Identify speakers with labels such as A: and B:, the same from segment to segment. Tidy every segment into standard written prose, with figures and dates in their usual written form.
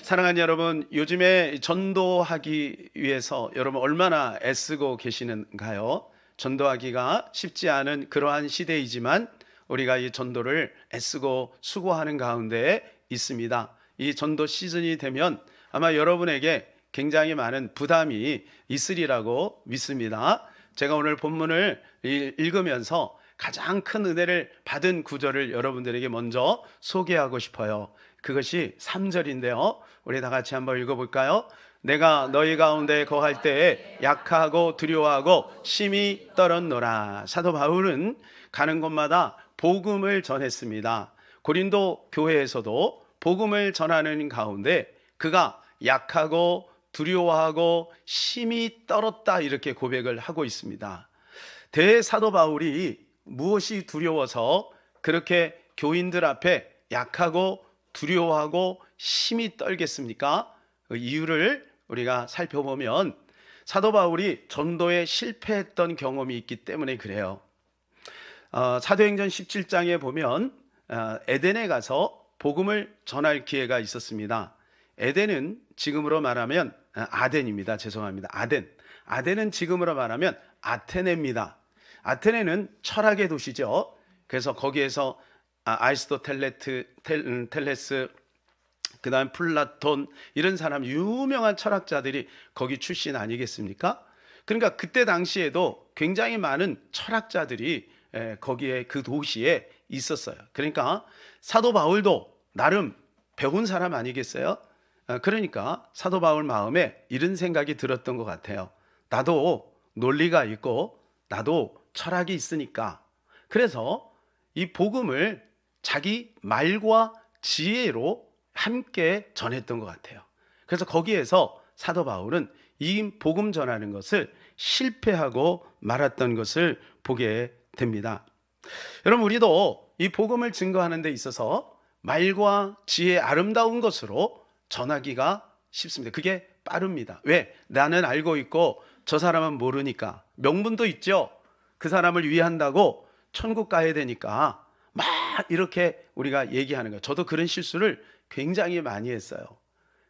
A: 사랑하는 여러분, 요즘에 전도하기 위해서 여러분 얼마나 애쓰고 계시는가요? 전도하기가 쉽지 않은 그러한 시대이지만 우리가 이 전도를 애쓰고 수고하는 가운데 있습니다. 이 전도 시즌이 되면 아마 여러분에게 굉장히 많은 부담이 있으리라고 믿습니다. 제가 오늘 본문을 읽으면서 가장 큰 은혜를 받은 구절을 여러분들에게 먼저 소개하고 싶어요. 그것이 3절인데요. 우리 다 같이 한번 읽어볼까요? 내가 너희 가운데 거할 때에 약하고 두려워하고 심히 떨었노라. 사도 바울은 가는 곳마다 복음을 전했습니다. 고린도 교회에서도 복음을 전하는 가운데 그가 약하고 두려워하고 심히 떨었다 이렇게 고백을 하고 있습니다. 대사도 바울이 무엇이 두려워서 그렇게 교인들 앞에 약하고 두려워하고 심히 떨겠습니까? 그 이유를 우리가 살펴보면 사도 바울이 전도에 실패했던 경험이 있기 때문에 그래요. 사도행전 17장에 보면 에덴에 가서 복음을 전할 기회가 있었습니다. 에덴은 지금으로 말하면 아덴입니다. 죄송합니다. 아덴은 지금으로 말하면 아테네입니다. 아테네는 철학의 도시죠. 그래서 거기에서 아리스토텔레스, 그 다음 플라톤 이런 사람 유명한 철학자들이 거기 출신 아니겠습니까? 그러니까 그때 당시에도 굉장히 많은 철학자들이 거기에 그 도시에 있었어요. 그러니까 사도 바울도 나름 배운 사람 아니겠어요? 그러니까 사도 바울 마음에 이런 생각이 들었던 것 같아요. 나도 논리가 있고 나도 철학이 있으니까. 그래서 이 복음을 자기 말과 지혜로 함께 전했던 것 같아요. 그래서 거기에서 사도 바울은 이 복음 전하는 것을 실패하고 말았던 것을 보게 됩니다. 여러분, 우리도 이 복음을 증거하는 데 있어서 말과 지혜의 아름다운 것으로 전하기가 쉽습니다. 그게 빠릅니다. 왜? 나는 알고 있고 저 사람은 모르니까. 명분도 있죠. 그 사람을 위한다고 천국 가야 되니까 막 이렇게 우리가 얘기하는 거예요. 저도 그런 실수를 굉장히 많이 했어요.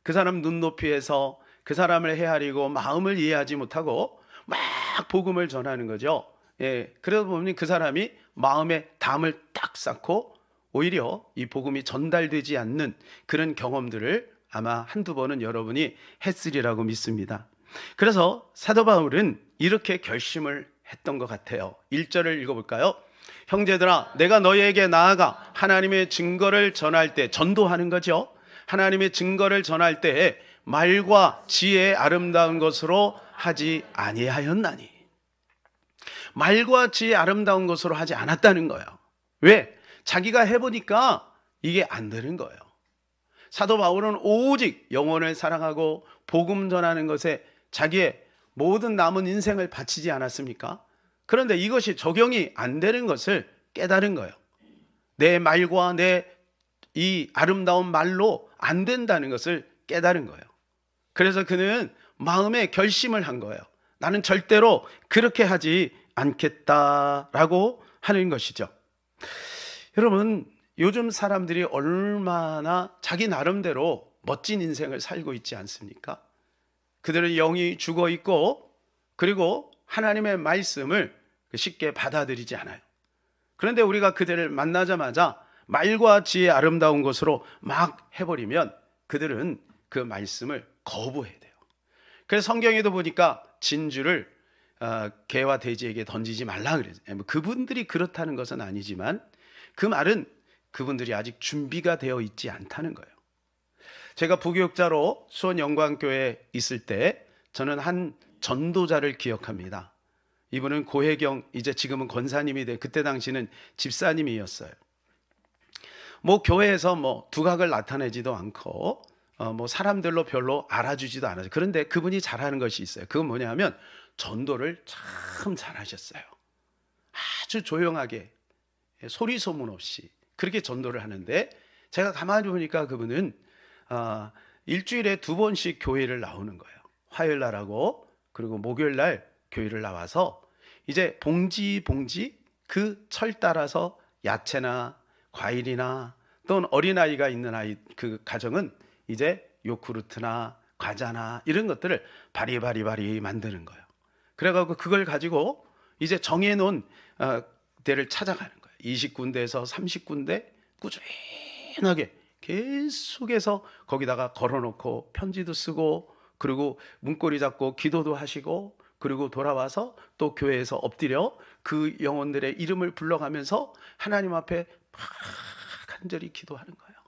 A: 그 사람 눈높이에서 그 사람을 헤아리고 마음을 이해하지 못하고 막 복음을 전하는 거죠. 그러다 보니 그 사람이 마음에 담을 딱 쌓고 오히려 이 복음이 전달되지 않는 그런 경험들을 아마 한두 번은 여러분이 했으리라고 믿습니다. 그래서 사도 바울은 이렇게 결심을 했던 것 같아요. 1절을 읽어볼까요? 형제들아, 내가 너희에게 나아가 하나님의 증거를 전할 때, 전도하는 거죠. 하나님의 증거를 전할 때에 말과 지혜의 아름다운 것으로 하지 아니하였나니. 말과 지혜의 아름다운 것으로 하지 않았다는 거예요. 왜? 자기가 해보니까 이게 안 되는 거예요. 사도 바울은 오직 영혼을 사랑하고 복음 전하는 것에 자기의 모든 남은 인생을 바치지 않았습니까? 그런데 이것이 적용이 안 되는 것을 깨달은 거예요. 내 말과 내 이 아름다운 말로 안 된다는 것을 깨달은 거예요. 그래서 그는 마음에 결심을 한 거예요. 나는 절대로 그렇게 하지 않겠다라고 하는 것이죠. 여러분, 요즘 사람들이 얼마나 자기 나름대로 멋진 인생을 살고 있지 않습니까? 그들은 영이 죽어 있고 그리고 하나님의 말씀을 쉽게 받아들이지 않아요. 그런데 우리가 그들을 만나자마자 말과 지혜의 아름다운 것으로 막 해버리면 그들은 그 말씀을 거부해야 돼요. 그래서 성경에도 보니까 진주를 개와 돼지에게 던지지 말라 그래요. 그분들이 그렇다는 것은 아니지만 그 말은 그분들이 아직 준비가 되어 있지 않다는 거예요. 제가 부교육자로 수원 영광교회에 있을 때 저는 한 전도자를 기억합니다. 이분은 고혜경, 이제 지금은 권사님이 돼, 그때 당시는 집사님이었어요. 교회에서 두각을 나타내지도 않고 사람들로 별로 알아주지도 않아요. 그런데 그분이 잘하는 것이 있어요. 그건 뭐냐면 전도를 참 잘하셨어요. 아주 조용하게 소리 소문 없이 그렇게 전도를 하는데 제가 가만히 보니까 그분은 일주일에 2번씩 교회를 나오는 거예요. 화요일 날하고 그리고 목요일 날 교회를 나와서 이제 봉지 그 철 따라서 야채나 과일이나 또는 어린아이가 있는 아이 그 가정은 이제 요구르트나 과자나 이런 것들을 바리바리 만드는 거예요. 그래가지고 그걸 가지고 이제 정해놓은 데를 찾아가는 거예요. 20군데에서 30군데 꾸준하게 계속해서 거기다가 걸어놓고 편지도 쓰고, 그리고 문고리 잡고 기도도 하시고, 그리고 돌아와서 또 교회에서 엎드려 그 영혼들의 이름을 불러가면서 하나님 앞에 막 간절히 기도하는 거예요.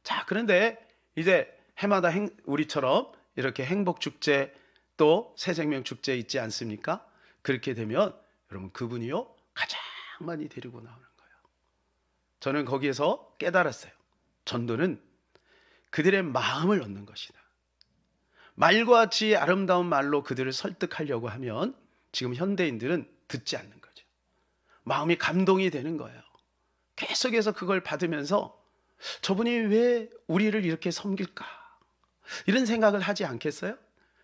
A: 자, 그런데 이제 해마다 우리처럼 이렇게 행복축제 또 새생명축제 있지 않습니까? 그렇게 되면 여러분 그분이요 가장 많이 데리고 나오는 거예요. 저는 거기에서 깨달았어요. 전도는 그들의 마음을 얻는 것이다. 말과 같이 아름다운 말로 그들을 설득하려고 하면 지금 현대인들은 듣지 않는 거죠. 마음이 감동이 되는 거예요. 계속해서 그걸 받으면서 저분이 왜 우리를 이렇게 섬길까? 이런 생각을 하지 않겠어요?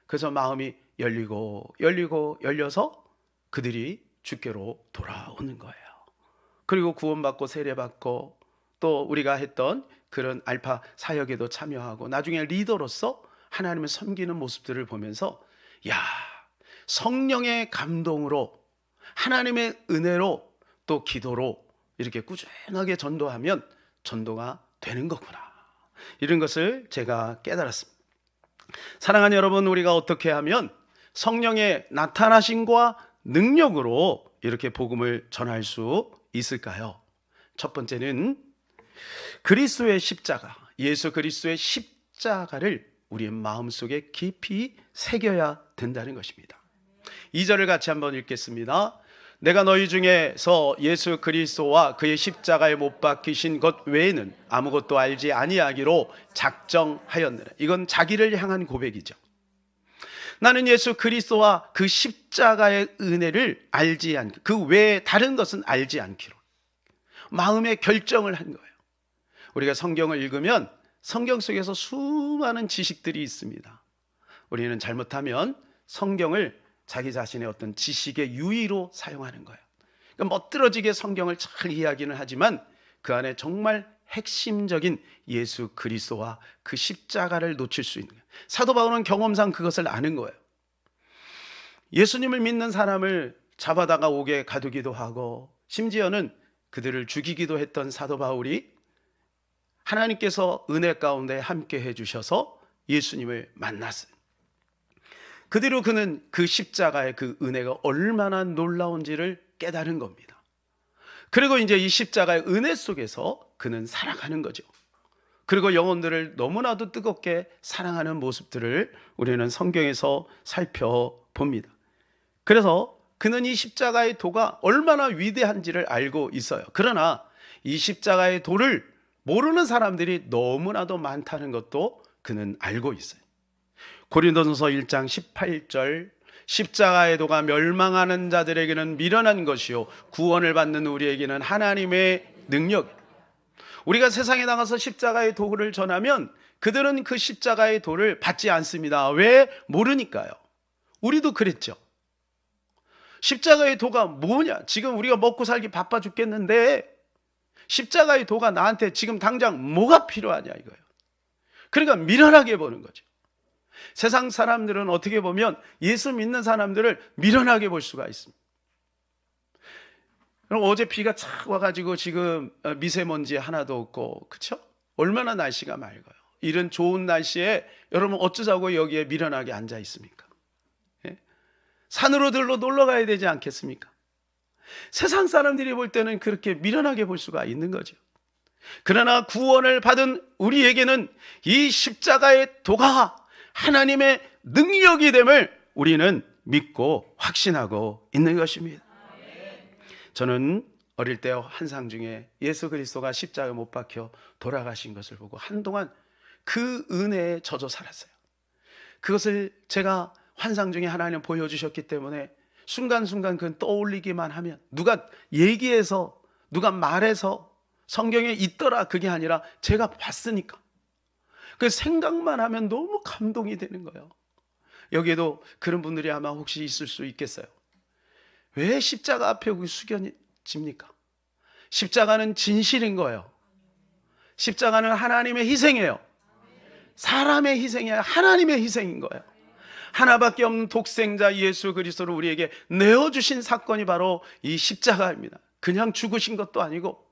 A: 그래서 마음이 열려서 그들이 주께로 돌아오는 거예요. 그리고 구원받고 세례받고 또 우리가 했던 그런 알파 사역에도 참여하고 나중에 리더로서 하나님을 섬기는 모습들을 보면서, 야, 성령의 감동으로 하나님의 은혜로 또 기도로 이렇게 꾸준하게 전도하면 전도가 되는 거구나, 이런 것을 제가 깨달았습니다. 사랑하는 여러분, 우리가 어떻게 하면 성령의 나타나심과 능력으로 이렇게 복음을 전할 수 있을까요? 첫 번째는 그리스도의 십자가, 예수 그리스도의 십자가를 우리의 마음속에 깊이 새겨야 된다는 것입니다. 2절을 같이 한번 읽겠습니다. 내가 너희 중에서 예수 그리스도와 그의 십자가에 못 박히신 것 외에는 아무것도 알지 아니하기로 작정하였느라. 이건 자기를 향한 고백이죠. 나는 예수 그리스도와 그 십자가의 은혜를 알지 않기, 그 외에 다른 것은 알지 않기로 마음의 결정을 한 거예요. 우리가 성경을 읽으면 성경 속에서 수많은 지식들이 있습니다. 우리는 잘못하면 성경을 자기 자신의 어떤 지식의 유의로 사용하는 거예요. 그러니까 멋들어지게 성경을 잘 이야기는 하지만 그 안에 정말 핵심적인 예수 그리스도와 그 십자가를 놓칠 수 있는 거예요. 사도 바울은 경험상 그것을 아는 거예요. 예수님을 믿는 사람을 잡아다가 옥에 가두기도 하고 심지어는 그들을 죽이기도 했던 사도 바울이 하나님께서 은혜 가운데 함께 해주셔서 예수님을 만났어요. 그 뒤로 그는 그 십자가의 그 은혜가 얼마나 놀라운지를 깨달은 겁니다. 그리고 이제 이 십자가의 은혜 속에서 그는 살아가는 거죠. 그리고 영혼들을 너무나도 뜨겁게 사랑하는 모습들을 우리는 성경에서 살펴봅니다. 그래서 그는 이 십자가의 도가 얼마나 위대한지를 알고 있어요. 그러나 이 십자가의 도를 모르는 사람들이 너무나도 많다는 것도 그는 알고 있어요. 고린도전서 1장 18절, 십자가의 도가 멸망하는 자들에게는 미련한 것이요 구원을 받는 우리에게는 하나님의 능력. 우리가 세상에 나가서 십자가의 도를 전하면 그들은 그 십자가의 도를 받지 않습니다. 왜? 모르니까요. 우리도 그랬죠. 십자가의 도가 뭐냐? 지금 우리가 먹고 살기 바빠 죽겠는데 십자가의 도가 나한테 지금 당장 뭐가 필요하냐 이거예요. 그러니까 미련하게 보는 거죠. 세상 사람들은 어떻게 보면 예수 믿는 사람들을 미련하게 볼 수가 있습니다. 어제 비가 착 와가지고 지금 미세먼지 하나도 없고, 그렇죠? 얼마나 날씨가 맑아요. 이런 좋은 날씨에 여러분 어쩌자고 여기에 미련하게 앉아 있습니까? 예? 산으로 들러 놀러 가야 되지 않겠습니까? 세상 사람들이 볼 때는 그렇게 미련하게 볼 수가 있는 거죠. 그러나 구원을 받은 우리에게는 이 십자가의 도가 하나님의 능력이 됨을 우리는 믿고 확신하고 있는 것입니다. 저는 어릴 때 환상 중에 예수 그리스도가 십자가에 못 박혀 돌아가신 것을 보고 한동안 그 은혜에 젖어 살았어요. 그것을 제가 환상 중에 하나님 보여주셨기 때문에 순간순간 그건 떠올리기만 하면, 누가 얘기해서 누가 말해서 성경에 있더라 그게 아니라 제가 봤으니까 그 생각만 하면 너무 감동이 되는 거예요. 여기에도 그런 분들이 아마 혹시 있을 수 있겠어요. 왜 십자가 앞에 숙여집니까? 십자가는 진실인 거예요. 십자가는 하나님의 희생이에요. 사람의 희생이 아니라 하나님의 희생인 거예요. 하나밖에 없는 독생자 예수 그리스도를 우리에게 내어주신 사건이 바로 이 십자가입니다. 그냥 죽으신 것도 아니고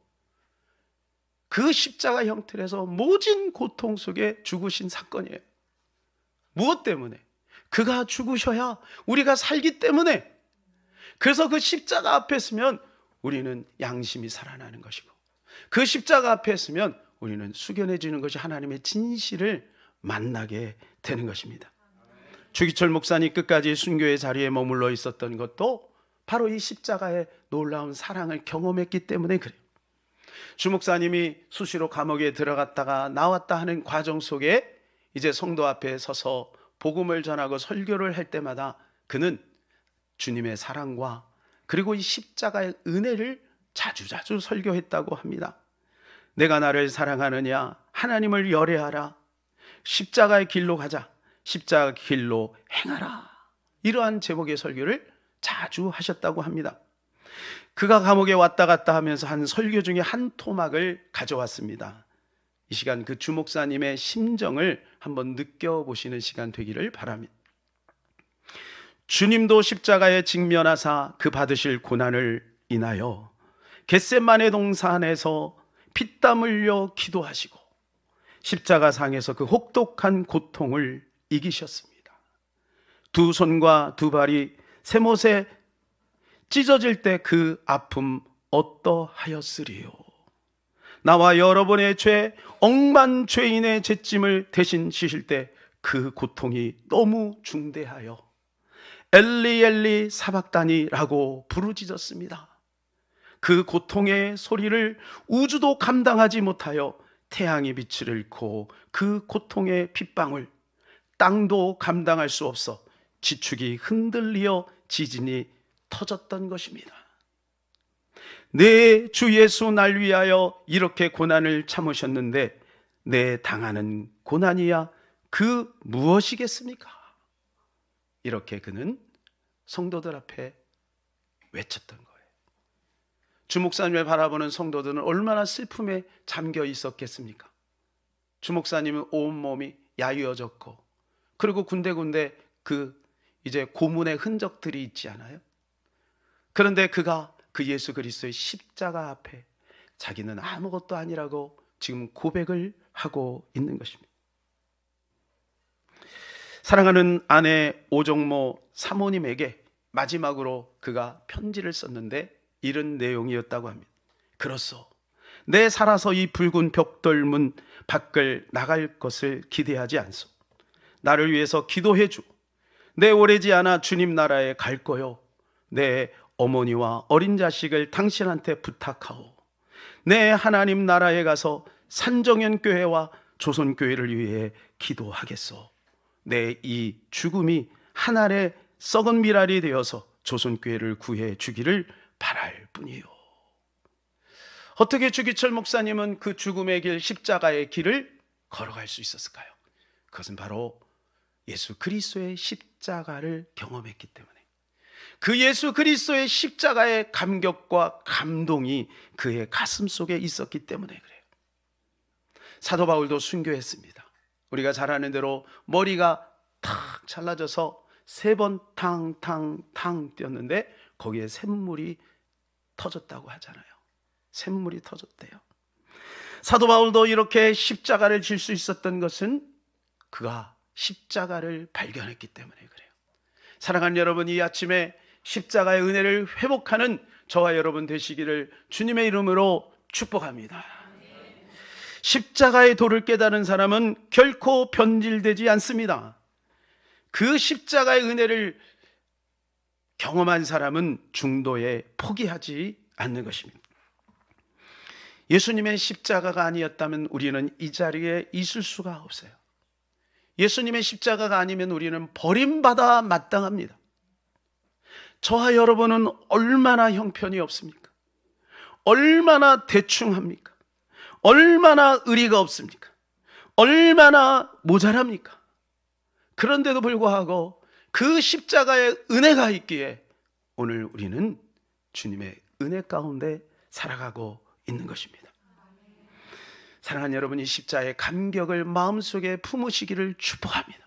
A: 그 십자가 형틀에서 모진 고통 속에 죽으신 사건이에요. 무엇 때문에? 그가 죽으셔야 우리가 살기 때문에. 그래서 그 십자가 앞에 서면 우리는 양심이 살아나는 것이고, 그 십자가 앞에 서면 우리는 숙연해지는 것이 하나님의 진실을 만나게 되는 것입니다. 주기철 목사님 끝까지 순교의 자리에 머물러 있었던 것도 바로 이 십자가의 놀라운 사랑을 경험했기 때문에 그래요. 주 목사님이 수시로 감옥에 들어갔다가 나왔다 하는 과정 속에 이제 성도 앞에 서서 복음을 전하고 설교를 할 때마다 그는 주님의 사랑과 그리고 이 십자가의 은혜를 자주자주 설교했다고 합니다. 내가 나를 사랑하느냐, 하나님을 열애하라, 십자가의 길로 가자, 십자가 길로 행하라, 이러한 제목의 설교를 자주 하셨다고 합니다. 그가 감옥에 왔다 갔다 하면서 한 설교 중에 한 토막을 가져왔습니다. 이 시간 그 주 목사님의 심정을 한번 느껴보시는 시간 되기를 바랍니다. 주님도 십자가에 직면하사 그 받으실 고난을 인하여 겟세마네 동산에서 피땀 흘려 기도하시고 십자가상에서 그 혹독한 고통을 이기셨습니다. 두 손과 두 발이 새못에 찢어질 때 그 아픔 어떠하였으리요. 나와 여러분의 죄, 억만 죄인의 죄짐을 대신 지실 때 그 고통이 너무 중대하여 엘리 엘리 사박다니라고 부르짖었습니다. 그 고통의 소리를 우주도 감당하지 못하여 태양의 빛을 잃고 그 고통의 핏방울, 땅도 감당할 수 없어 지축이 흔들리어 지진이 터졌던 것입니다. 내 주 예수 날 위하여 이렇게 고난을 참으셨는데 내 당하는 고난이야 그 무엇이겠습니까? 이렇게 그는 성도들 앞에 외쳤던 거예요. 주 목사님을 바라보는 성도들은 얼마나 슬픔에 잠겨 있었겠습니까? 주 목사님은 온몸이 야위어졌고, 그리고 군데군데 그 이제 고문의 흔적들이 있지 않아요? 그런데 그가 그 예수 그리스도의 십자가 앞에 자기는 아무것도 아니라고 지금 고백을 하고 있는 것입니다. 사랑하는 아내 오정모 사모님에게 마지막으로 그가 편지를 썼는데 이런 내용이었다고 합니다. 그렇소, 내 살아서 이 붉은 벽돌문 밖을 나갈 것을 기대하지 않소. 나를 위해서 기도해 주. 내 오래지 않아 주님 나라에 갈 거요. 내 어머니와 어린 자식을 당신한테 부탁하오. 내 하나님 나라에 가서 산정현 교회와 조선교회를 위해 기도하겠소. 내 이 죽음이 하늘의 썩은 미랄이 되어서 조선교회를 구해 주기를 바랄 뿐이요. 어떻게 주기철 목사님은 그 죽음의 길, 십자가의 길을 걸어갈 수 있었을까요? 그것은 바로 예수 그리스도의 십자가를 경험했기 때문에, 그 예수 그리스도의 십자가의 감격과 감동이 그의 가슴 속에 있었기 때문에 그래요. 사도 바울도 순교했습니다. 우리가 잘 아는 대로 머리가 탁 잘라져서 3번 탕탕탕 뛰었는데 거기에 샘물이 터졌다고 하잖아요. 샘물이 터졌대요. 사도 바울도 이렇게 십자가를 질 수 있었던 것은 그가 십자가를 발견했기 때문에 그래요. 사랑하는 여러분, 이 아침에 십자가의 은혜를 회복하는 저와 여러분 되시기를 주님의 이름으로 축복합니다. 십자가의 도를 깨달은 사람은 결코 변질되지 않습니다. 그 십자가의 은혜를 경험한 사람은 중도에 포기하지 않는 것입니다. 예수님의 십자가가 아니었다면 우리는 이 자리에 있을 수가 없어요. 예수님의 십자가가 아니면 우리는 버림받아 마땅합니다. 저와 여러분은 얼마나 형편이 없습니까? 얼마나 대충합니까? 얼마나 의리가 없습니까? 얼마나 모자랍니까? 그런데도 불구하고 그 십자가의 은혜가 있기에 오늘 우리는 주님의 은혜 가운데 살아가고 있는 것입니다. 사랑하는 여러분, 이 십자가의 감격을 마음속에 품으시기를 축복합니다.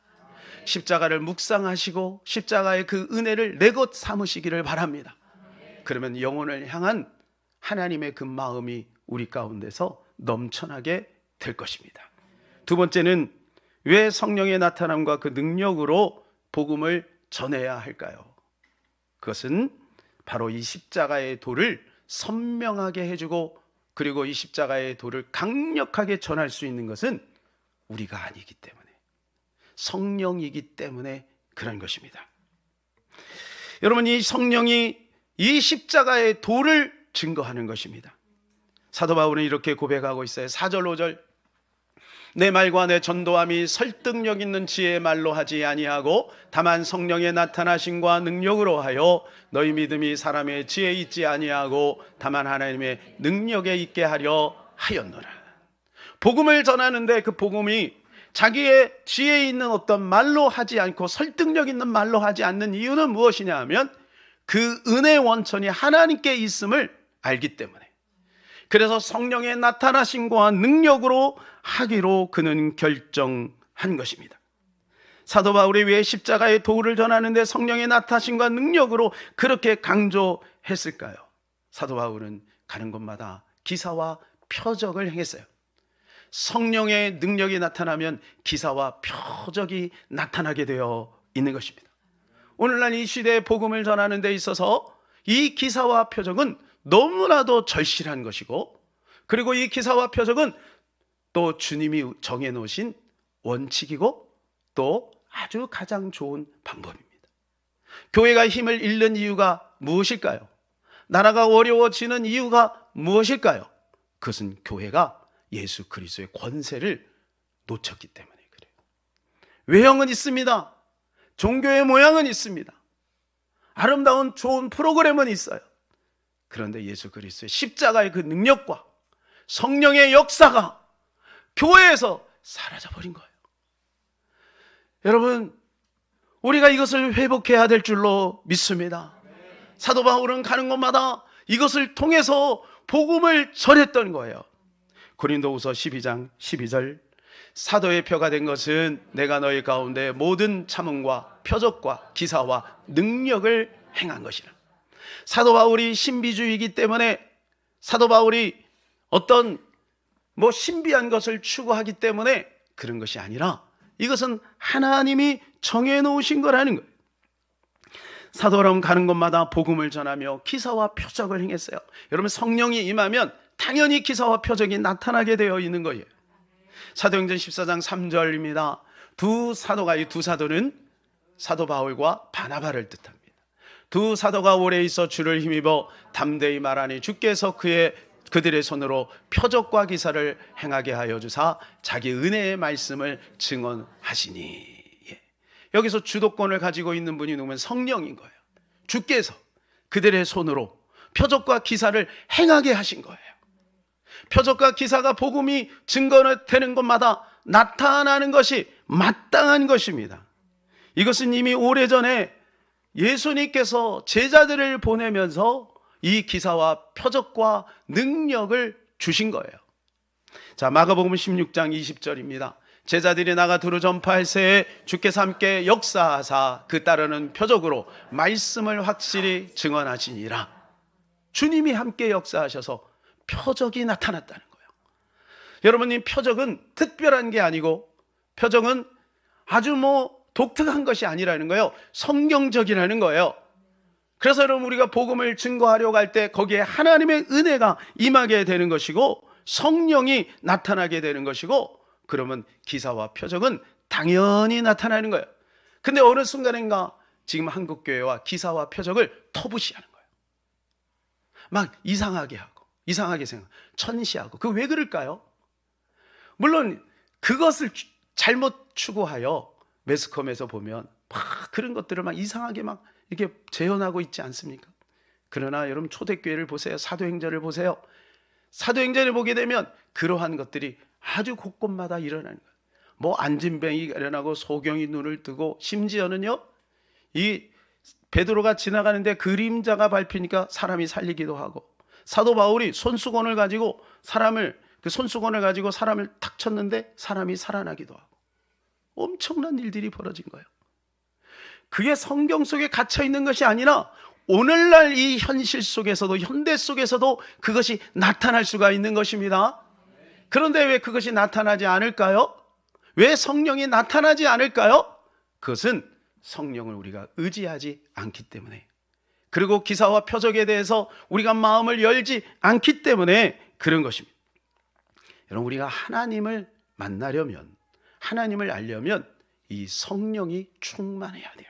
A: 십자가를 묵상하시고 십자가의 그 은혜를 내 것 삼으시기를 바랍니다. 그러면 영혼을 향한 하나님의 그 마음이 우리 가운데서 넘쳐나게 될 것입니다. 두 번째는 왜 성령의 나타남과 그 능력으로 복음을 전해야 할까요? 그것은 바로 이 십자가의 도를 선명하게 해주고, 그리고 이 십자가의 도를 강력하게 전할 수 있는 것은 우리가 아니기 때문에, 성령이기 때문에 그런 것입니다. 여러분, 이 성령이 이 십자가의 도를 증거하는 것입니다. 사도 바울은 이렇게 고백하고 있어요. 4절 5절, 내 말과 내 전도함이 설득력 있는 지혜의 말로 하지 아니하고 다만 성령의 나타나심과 능력으로 하여 너희 믿음이 사람의 지혜에 있지 아니하고 다만 하나님의 능력에 있게 하려 하였노라. 복음을 전하는데 그 복음이 자기의 지혜에 있는 어떤 말로 하지 않고 설득력 있는 말로 하지 않는 이유는 무엇이냐 하면 그 은혜의 원천이 하나님께 있음을 알기 때문에, 그래서 성령의 나타나심과 능력으로 하기로 그는 결정한 것입니다. 사도 바울이 왜 십자가의 도를 전하는데 성령의 나타나심과 능력으로 그렇게 강조했을까요? 사도 바울은 가는 곳마다 기사와 표적을 행했어요. 성령의 능력이 나타나면 기사와 표적이 나타나게 되어 있는 것입니다. 오늘날 이 시대에 복음을 전하는 데 있어서 이 기사와 표적은 너무나도 절실한 것이고, 그리고 이 기사와 표적은 또 주님이 정해놓으신 원칙이고 또 아주 가장 좋은 방법입니다. 교회가 힘을 잃는 이유가 무엇일까요? 나라가 어려워지는 이유가 무엇일까요? 그것은 교회가 예수 그리스도의 권세를 놓쳤기 때문에 그래요. 외형은 있습니다. 종교의 모양은 있습니다. 아름다운 좋은 프로그램은 있어요. 그런데 예수 그리스도의 십자가의 그 능력과 성령의 역사가 교회에서 사라져버린 거예요. 여러분, 우리가 이것을 회복해야 될 줄로 믿습니다. 사도 바울은 가는 곳마다 이것을 통해서 복음을 전했던 거예요. 고린도후서 12장 12절, 사도의 표가 된 것은 내가 너희 가운데 모든 참음과 표적과 기사와 능력을 행한 것이라. 사도 바울이 신비주의이기 때문에, 사도 바울이 어떤 신비한 것을 추구하기 때문에 그런 것이 아니라 이것은 하나님이 정해놓으신 거라는 거예요. 사도 바울은 가는 곳마다 복음을 전하며 기사와 표적을 행했어요. 여러분, 성령이 임하면 당연히 기사와 표적이 나타나게 되어 있는 거예요. 사도행전 14장 3절입니다. 두 사도는 사도 바울과 바나바를 뜻합니다. 두 사도가 오래 있어 주를 힘입어 담대히 말하니 주께서 그들의 손으로 표적과 기사를 행하게 하여 주사 자기 은혜의 말씀을 증언하시니. 여기서 주도권을 가지고 있는 분이 누구면 성령인 거예요. 주께서 그들의 손으로 표적과 기사를 행하게 하신 거예요. 표적과 기사가 복음이 증거되는 곳마다 나타나는 것이 마땅한 것입니다. 이것은 이미 오래전에 예수님께서 제자들을 보내면서 이 기사와 표적과 능력을 주신 거예요. 자, 마가복음 16장 20절입니다. 제자들이 나가 두루 전파할새에 주께서 함께 역사하사 그 따르는 표적으로 말씀을 확실히 증언하시니라. 주님이 함께 역사하셔서 표적이 나타났다는 거예요. 여러분, 이 표적은 특별한 게 아니고 표적은 아주 독특한 것이 아니라는 거예요. 성경적이라는 거예요. 그래서 여러분, 우리가 복음을 증거하려고 할 때 거기에 하나님의 은혜가 임하게 되는 것이고 성령이 나타나게 되는 것이고, 그러면 기사와 표적은 당연히 나타나는 거예요. 근데 어느 순간인가 지금 한국교회와 기사와 표적을 터부시하는 거예요. 막 이상하게 하고 이상하게 생각, 천시하고. 그 왜 그럴까요? 물론 그것을 잘못 추구하여 매스컴에서 보면 막 그런 것들을 막 이상하게 막 이렇게 재현하고 있지 않습니까? 그러나 여러분, 초대교회를 보세요. 사도행전을 보세요. 사도행전을 보게 되면 그러한 것들이 아주 곳곳마다 일어나는 거예요. 안진뱅이가 일어나고 소경이 눈을 뜨고, 심지어는요, 이 베드로가 지나가는데 그림자가 밟히니까 사람이 살리기도 하고, 사도 바울이 손수건을 가지고 사람을 그 손수건을 가지고 사람을 탁 쳤는데 사람이 살아나기도 하고 엄청난 일들이 벌어진 거예요. 그게 성경 속에 갇혀 있는 것이 아니라 오늘날 이 현실 속에서도, 현대 속에서도 그것이 나타날 수가 있는 것입니다. 그런데 왜 그것이 나타나지 않을까요? 왜 성령이 나타나지 않을까요? 그것은 성령을 우리가 의지하지 않기 때문에, 그리고 기사와 표적에 대해서 우리가 마음을 열지 않기 때문에 그런 것입니다. 여러분, 우리가 하나님을 만나려면, 하나님을 알려면 이 성령이 충만해야 돼요.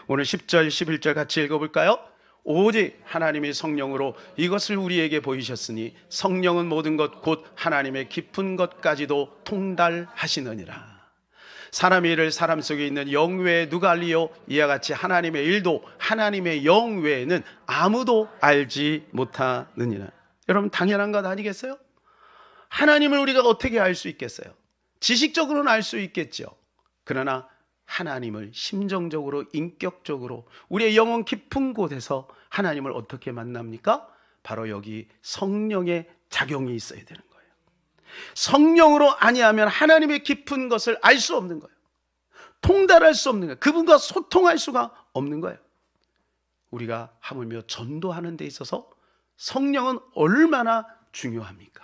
A: 오늘 10절, 11절 같이 읽어볼까요? 오직 하나님이 성령으로 이것을 우리에게 보이셨으니 성령은 모든 것 곧 하나님의 깊은 것까지도 통달하시느니라. 사람의 일을 사람 속에 있는 영 외에 누가 알리요? 이와 같이 하나님의 일도 하나님의 영 외에는 아무도 알지 못하느니라. 여러분, 당연한 것 아니겠어요? 하나님을 우리가 어떻게 알 수 있겠어요? 지식적으로는 알 수 있겠죠. 그러나 하나님을 심정적으로, 인격적으로 우리의 영혼 깊은 곳에서 하나님을 어떻게 만납니까? 바로 여기 성령의 작용이 있어야 되는 거예요. 성령으로 아니하면 하나님의 깊은 것을 알 수 없는 거예요. 통달할 수 없는 거예요. 그분과 소통할 수가 없는 거예요. 우리가 하물며 전도하는 데 있어서 성령은 얼마나 중요합니까?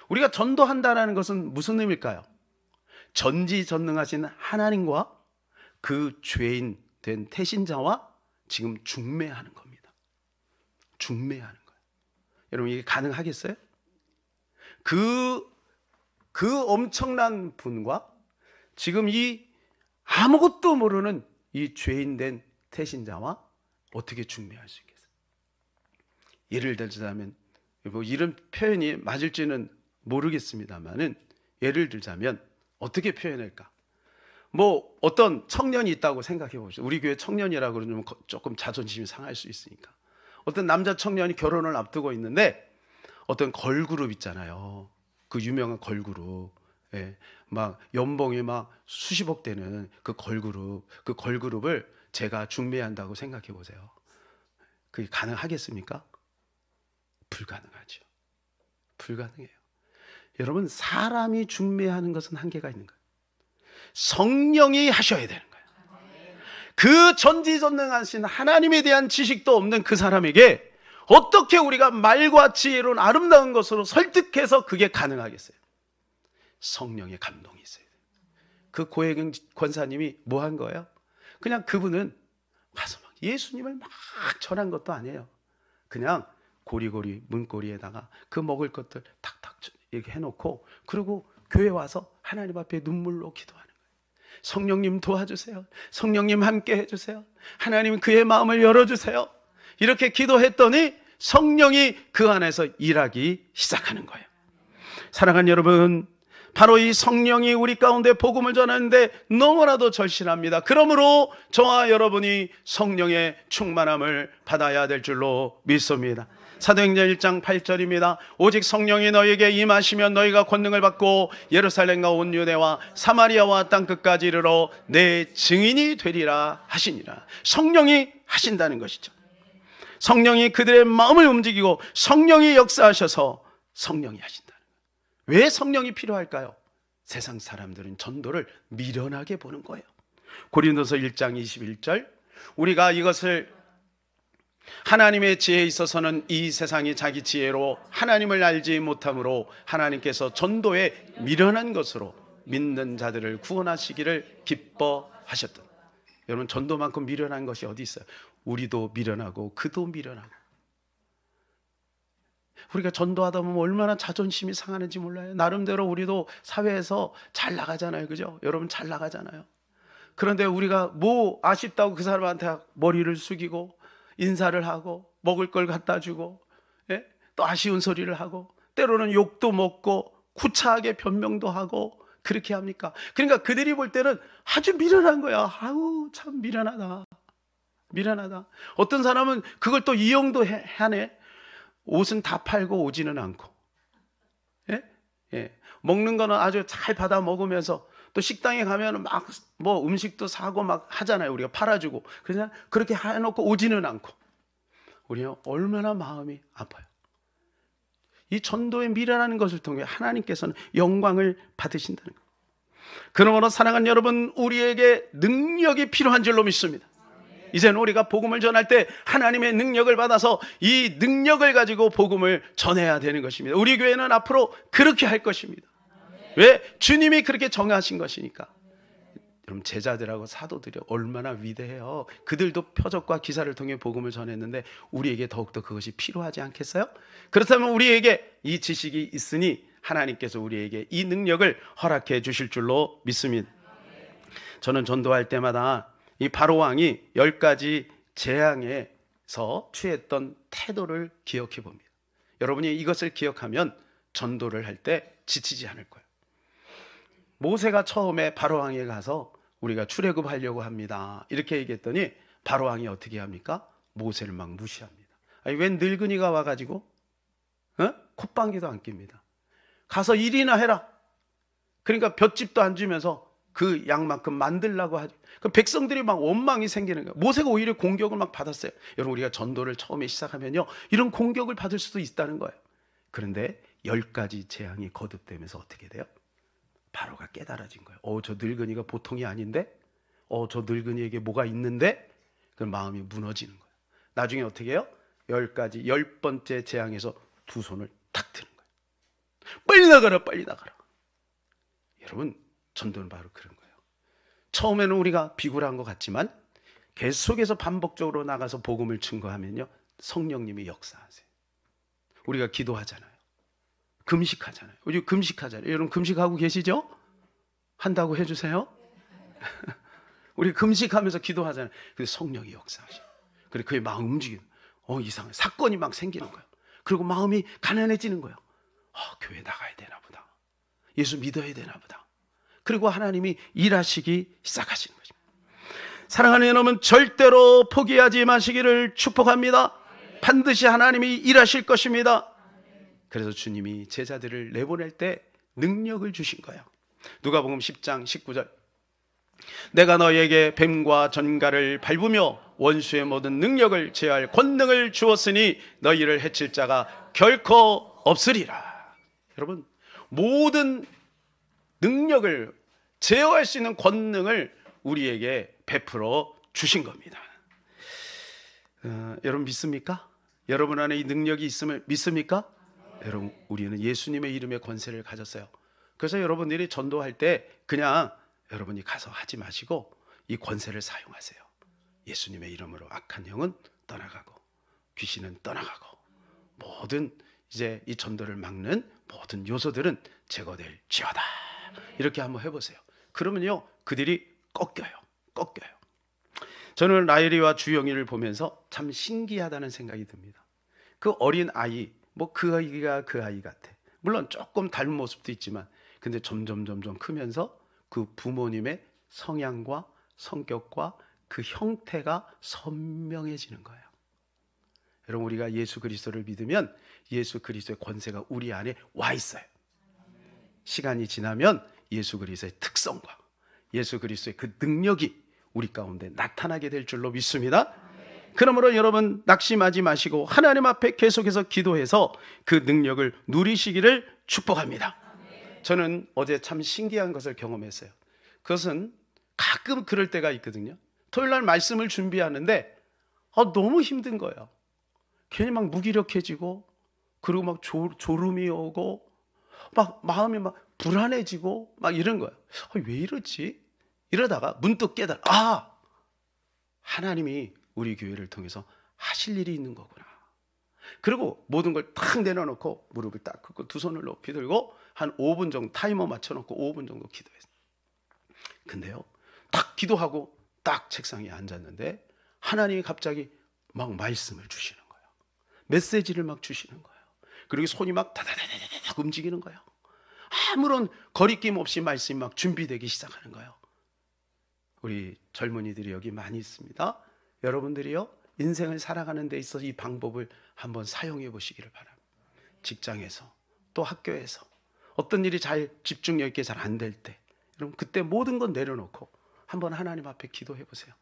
A: 우리가 전도한다는 것은 무슨 의미일까요? 전지전능하신 하나님과 그 죄인 된 태신자와 지금 중매하는 겁니다. 중매하는 거예요. 여러분, 이게 가능하겠어요? 그 엄청난 분과 지금 이 아무것도 모르는 이 죄인 된 태신자와 어떻게 중매할 수 있겠어요? 예를 들자면, 뭐 이런 표현이 맞을지는 모르겠습니다만은, 예를 들자면 어떻게 표현할까? 뭐 어떤 청년이 있다고 생각해 보십시오. 우리 교회 청년이라고 그러면 조금 자존심이 상할 수 있으니까. 어떤 남자 청년이 결혼을 앞두고 있는데 어떤 걸그룹 있잖아요. 그 유명한 걸그룹, 예, 막 연봉이 막 수십억 되는 그 걸그룹을 제가 중매한다고 생각해 보세요. 그게 가능하겠습니까? 불가능하죠. 불가능해요. 여러분, 사람이 중매하는 것은 한계가 있는 거예요. 성령이 하셔야 되는 거예요. 그 전지전능하신 하나님에 대한 지식도 없는 그 사람에게 어떻게 우리가 말과 지혜로운 아름다운 것으로 설득해서 그게 가능하겠어요? 성령의 감동이 있어야 돼요. 그 고혜경 권사님이 뭐 한 거예요? 그냥 그분은 가서 막 예수님을 막 전한 것도 아니에요. 그냥 고리고리 문고리에다가 그 먹을 것들 탁탁 이렇게 해놓고, 그리고 교회 와서 하나님 앞에 눈물로 기도하는 거예요. 성령님 도와주세요. 성령님 함께 해주세요. 하나님 그의 마음을 열어주세요. 이렇게 기도했더니 성령이 그 안에서 일하기 시작하는 거예요. 사랑하는 여러분, 바로 이 성령이 우리 가운데 복음을 전하는데 너무나도 절실합니다. 그러므로 저와 여러분이 성령의 충만함을 받아야 될 줄로 믿습니다. 사도행전 1장 8절입니다. 오직 성령이 너희에게 임하시면 너희가 권능을 받고 예루살렘과 온 유대와 사마리아와 땅끝까지 이르러 내 증인이 되리라 하시니라. 성령이 하신다는 것이죠. 성령이 그들의 마음을 움직이고 성령이 역사하셔서 성령이 하신다는 거예요. 왜 성령이 필요할까요? 세상 사람들은 전도를 미련하게 보는 거예요. 고린도서 1장 21절, 우리가 이것을 하나님의 지혜에 있어서는 이 세상이 자기 지혜로 하나님을 알지 못함으로 하나님께서 전도에 미련한 것으로 믿는 자들을 구원하시기를 기뻐하셨다. 여러분, 전도만큼 미련한 것이 어디 있어요? 우리도 미련하고 그도 미련하고. 우리가 전도하다 보면 얼마나 자존심이 상하는지 몰라요. 나름대로 우리도 사회에서 잘 나가잖아요. 그죠? 여러분, 잘 나가잖아요. 그런데 우리가 뭐 아쉽다고 그 사람한테 머리를 숙이고 인사를 하고 먹을 걸 갖다 주고, 예? 또 아쉬운 소리를 하고, 때로는 욕도 먹고 구차하게 변명도 하고 그렇게 합니까? 그러니까 그들이 볼 때는 아주 미련한 거야. 아우, 참 미련하다. 미련하다. 어떤 사람은 그걸 또 이용도 하네. 옷은 다 팔고 오지는 않고, 예? 예. 먹는 거는 아주 잘 받아 먹으면서 또 식당에 가면 막 뭐 음식도 사고 막 하잖아요. 우리가 팔아주고. 그냥 그렇게 해놓고 오지는 않고. 우리는 얼마나 마음이 아파요. 이 전도의 미래라는 것을 통해 하나님께서는 영광을 받으신다는 것. 그러므로 사랑하는 여러분, 우리에게 능력이 필요한 줄로 믿습니다. 이제는 우리가 복음을 전할 때 하나님의 능력을 받아서 이 능력을 가지고 복음을 전해야 되는 것입니다. 우리 교회는 앞으로 그렇게 할 것입니다. 왜? 주님이 그렇게 정하신 것이니까. 여러분, 제자들하고 사도들이 얼마나 위대해요. 그들도 표적과 기사를 통해 복음을 전했는데 우리에게 더욱더 그것이 필요하지 않겠어요? 그렇다면 우리에게 이 지식이 있으니 하나님께서 우리에게 이 능력을 허락해 주실 줄로 믿습니다. 저는 전도할 때마다 이 바로 왕이 10가지 재앙에서 취했던 태도를 기억해 봅니다. 여러분이 이것을 기억하면 전도를 할 때 지치지 않을 거예요. 모세가 처음에 바로 왕에 가서 우리가 출애굽하려고 합니다, 이렇게 얘기했더니 바로 왕이 어떻게 합니까? 모세를 막 무시합니다. 아니, 웬 늙은이가 와가지고 콧방귀도 안 낍니다. 가서 일이나 해라. 그러니까 볏짚도 안 주면서 그 양만큼 만들라고 하죠. 그 백성들이 막 원망이 생기는 거예요. 모세가 오히려 공격을 막 받았어요. 여러분, 우리가 전도를 처음에 시작하면요, 이런 공격을 받을 수도 있다는 거예요. 그런데 10가지 재앙이 거듭되면서 어떻게 돼요? 바로가 깨달아진 거예요. 저 늙은이가 보통이 아닌데? 저 늙은이에게 뭐가 있는데? 그 마음이 무너지는 거예요. 나중에 어떻게 해요? 10가지, 10번째 재앙에서 두 손을 탁 드는 거예요. 빨리 나가라, 빨리 나가라. 여러분, 전도는 바로 그런 거예요. 처음에는 우리가 비굴한 것 같지만 계속해서 반복적으로 나가서 복음을 증거하면요, 성령님이 역사하세요. 우리가 기도하잖아요. 금식하잖아요. 우리 금식하잖아요. 여러분, 금식하고 계시죠? 한다고 해주세요. 우리 금식하면서 기도하잖아요. 그래서 성령이 역사하셔요. 그리고 그의 마음 움직이는, 이상해. 사건이 막 생기는 거예요. 그리고 마음이 가난해지는 거예요. 교회 나가야 되나 보다. 예수 믿어야 되나 보다. 그리고 하나님이 일하시기 시작하시는 것입니다. 사랑하는 여러분, 절대로 포기하지 마시기를 축복합니다. 반드시 하나님이 일하실 것입니다. 그래서 주님이 제자들을 내보낼 때 능력을 주신 거예요. 누가복음 10장 19절, 내가 너에게 뱀과 전갈을 밟으며 원수의 모든 능력을 제할 권능을 주었으니 너희를 해칠 자가 결코 없으리라. 여러분, 모든 능력을 제어할 수 있는 권능을 우리에게 베풀어 주신 겁니다. 여러분 믿습니까? 여러분 안에 이 능력이 있음을 믿습니까? 여러분, 우리는 예수님의 이름의 권세를 가졌어요. 그래서 여러분들이 전도할 때 그냥 여러분이 가서 하지 마시고 이 권세를 사용하세요. 예수님의 이름으로 악한 영은 떠나가고 귀신은 떠나가고 모든 이제 이 전도를 막는 모든 요소들은 제거될지어다. 이렇게 한번 해보세요. 그러면요, 그들이 꺾여요. 저는 라엘이와 주영이를 보면서 참 신기하다는 생각이 듭니다. 그 어린 아이, 그 아이가 그 아이 같아. 물론 조금 닮은 모습도 있지만 근데 점점 크면서 그 부모님의 성향과 성격과 그 형태가 선명해지는 거예요. 여러분, 우리가 예수 그리스도를 믿으면 예수 그리스도의 권세가 우리 안에 와 있어요. 시간이 지나면 예수 그리스도의 특성과 예수 그리스도의 그 능력이 우리 가운데 나타나게 될 줄로 믿습니다. 그러므로 여러분, 낙심하지 마시고 하나님 앞에 계속해서 기도해서 그 능력을 누리시기를 축복합니다. 저는 어제 참 신기한 것을 경험했어요. 그것은 가끔 그럴 때가 있거든요. 토요일날 말씀을 준비하는데 너무 힘든 거예요. 괜히 막 무기력해지고, 그리고 막 졸음이 오고, 막 마음이 막 불안해지고 막 이런 거예요. 왜 이러지? 이러다가 문득 깨달아, 하나님이 우리 교회를 통해서 하실 일이 있는 거구나. 그리고 모든 걸 탁 내려놓고 무릎을 딱 꿇고 두 손을 높이 들고 한 5분 정도 타이머 맞춰놓고 5분 정도 기도했어요. 근데요, 딱 기도하고 딱 책상에 앉았는데 하나님이 갑자기 막 말씀을 주시는 거예요. 메시지를 막 주시는 거예요. 그리고 손이 막 다다다다닥 움직이는 거예요. 아무런 거리낌 없이 말씀이 막 준비되기 시작하는 거예요. 우리 젊은이들이 여기 많이 있습니다. 여러분들이요, 인생을 살아가는 데 있어서 이 방법을 한번 사용해 보시기를 바랍니다. 직장에서, 또 학교에서 어떤 일이 잘 집중력 있게 잘 안 될 때, 여러분 그때 모든 건 내려놓고 한번 하나님 앞에 기도해 보세요.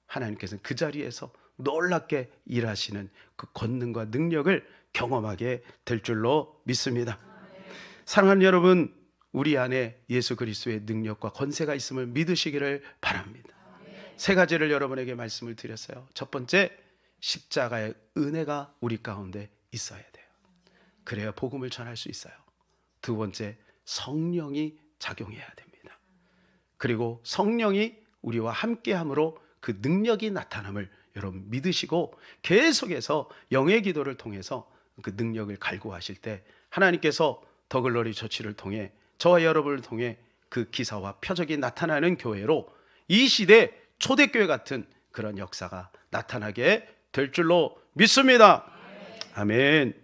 A: 하나님께서는 그 자리에서 놀랍게 일하시는 그 권능과 능력을 경험하게 될 줄로 믿습니다. 사랑하는 여러분, 우리 안에 예수 그리스도의 능력과 권세가 있음을 믿으시기를 바랍니다. 세 가지를 여러분에게 말씀을 드렸어요. 첫 번째, 십자가의 은혜가 우리 가운데 있어야 돼요. 그래야 복음을 전할 수 있어요. 두 번째, 성령이 작용해야 됩니다. 그리고 성령이 우리와 함께함으로 그 능력이 나타남을 여러분 믿으시고 계속해서 영의 기도를 통해서 그 능력을 갈구하실 때 하나님께서 더글로리 처치를 통해 저와 여러분을 통해 그 기사와 표적이 나타나는 교회로 이 시대 초대교회 같은 그런 역사가 나타나게 될 줄로 믿습니다. 아멘.